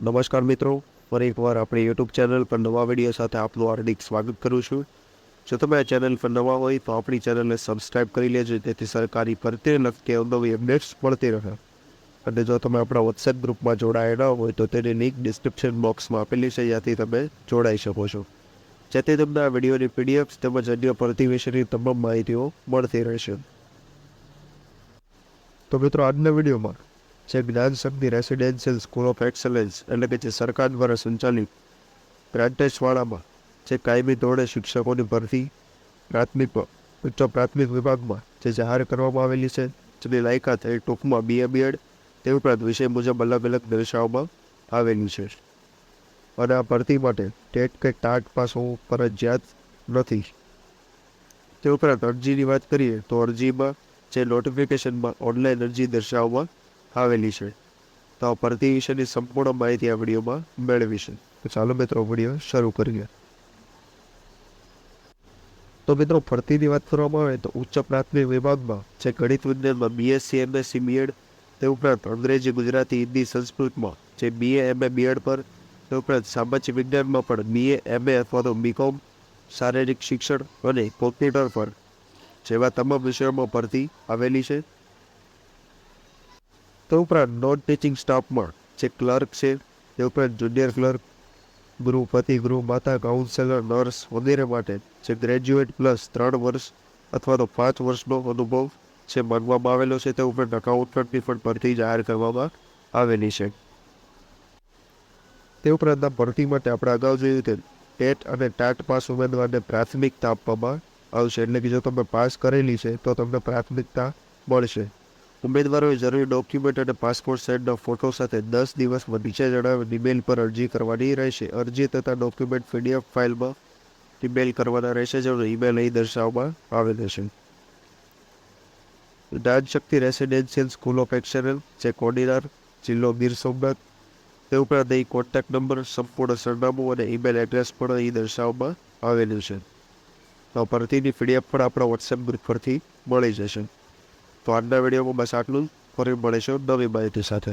નમસ્કાર મિત્રો, ફરી એકવાર આપણી યુટ્યુબ ચેનલ પર નવા વિડીયો સાથે આપનું હાર્દિક સ્વાગત કરું છું. જો તમે આ ચેનલ પર નવા હોય તો આપણી ચેનલને સબસ્ક્રાઇબ કરી લેજો, જેથી સરકારી ભરતીને લગતી અવનવી અપડેટ્સ મળતી રહે. અને જો તમે આપણા વોટ્સએપ ગ્રુપમાં જોડાયેલા હોય તો તેની લિંક ડિસ્ક્રિપ્શન બોક્સમાં આપેલી છે, જ્યાંથી તમે જોડાઈ શકો છો, જેથી તમને આ વિડીયોની પીડીએફ તેમજ અન્ય ભરતી વિશેની તમામ માહિતીઓ મળતી રહેશે. તો મિત્રો, આજના વિડીયોમાં જે જ્ઞાન શક્તિ રેસિડેન્શિયલ સ્કૂલ ઓફ એક્સલન્સ એટલે કે જે સરકાર દ્વારા સંચાલિત પ્રાંતેશવાડામાં જે કાયમી ધોરણે શિક્ષકોની ભરતી ઉચ્ચ પ્રાથમિક વિભાગમાં જે જાહેર કરવામાં આવેલી છે, જેની લાયકાત એ ટૂંકમાં BA BEd તે ઉપરાંત વિષય મુજબ અલગ અલગ દર્શાવવામાં આવેલી છે. અને આ ભરતી માટે ટેટ કે ટાટ પાસ હોવું ફરજિયાત નથી. તે ઉપરાંત અરજીની વાત કરીએ તો અરજીમાં જે નોટિફિકેશનમાં ઓનલાઈન અરજી દર્શાવવામાં આવેલી છે. તો આ ભરતી વિશેની સંપૂર્ણ માહિતી આ વિડીયોમાં મેળવીશું. તો ચાલો મિત્રો, વિડીયો શરૂ કરીએ. તો મિત્રો, ભરતીની વાત કરવામાં આવે તો ઉચ્ચ પ્રાથમિક વિભાગમાં જે ગણિત વિજ્ઞાનમાં BSc MSc BEd તે ઉપરાંત અંગ્રેજી ગુજરાતી હિન્દી સંસ્કૃતમાં જે BA MA BEd પર, તે ઉપરાંત સામાજિક વિજ્ઞાનમાં પણ BA MA અથવા તો BCom, શારીરિક શિક્ષણ અને કોમ્પ્યુટર પર જેવા તમામ વિષયોમાં ભરતી આવેલી છે. તે ઉપરાંત નોન ટીચિંગ સ્ટાફમાં જે ક્લર્ક છે, તે ઉપરાંત જુનિયર ક્લર્ક, ગૃહપતિ, ગૃહમાતા, કાઉન્સેલર, નર્સ વગેરે માટે જે ગ્રેજ્યુએટ પ્લસ 3 વર્ષ અથવા તો 5 વર્ષનો અનુભવ જે માગવામાં આવેલો છે. તે ઉપરાંત એકાઉન્ટન્ટની પણ ભરતી જાહેર કરવામાં આવેલી છે. તે ઉપરાંત આ ભરતી માટે આપણે અગાઉ જોયું તેમ ટેટ અને ટાટ પાસ ઉમેદવારને પ્રાથમિકતા આપવામાં આવશે. એટલે કે જો તમે પાસ કરેલી છે તો તમને પ્રાથમિકતા મળશે. ઉમેદવારોએ જરૂરી ડોક્યુમેન્ટ અને પાસપોર્ટ સાઇઝના ફોટો સાથે 10 દિવસમાં નીચે જણાવેલ ઈમેલ પર અરજી કરવાની રહેશે. અરજી તથા ડોક્યુમેન્ટ PDF ફાઇલમાં ઈમેલ કરવાના રહેશે, જેનો ઈમેલ અહીં દર્શાવવામાં આવેલો છે. જ્ઞાન શક્તિ રેસિડેન્શિયલ સ્કૂલ ઓફ એક્સલન્સ જે કોડીનાર, જિલ્લો ગીર સોમનાથ. તે ઉપરાંત અહીં કોન્ટેક્ટ નંબર, સંપૂર્ણ સરનામું અને ઈમેલ એડ્રેસ પણ અહીં દર્શાવવામાં આવેલું છે. તો ભરતીની PDF પણ આપણા વોટ્સએપ ગ્રુપ પરથી મળી જશે. તો આજના વિડીયોમાં બસ આટલું જ. ફરી મળીશું નવી માહિતી સાથે.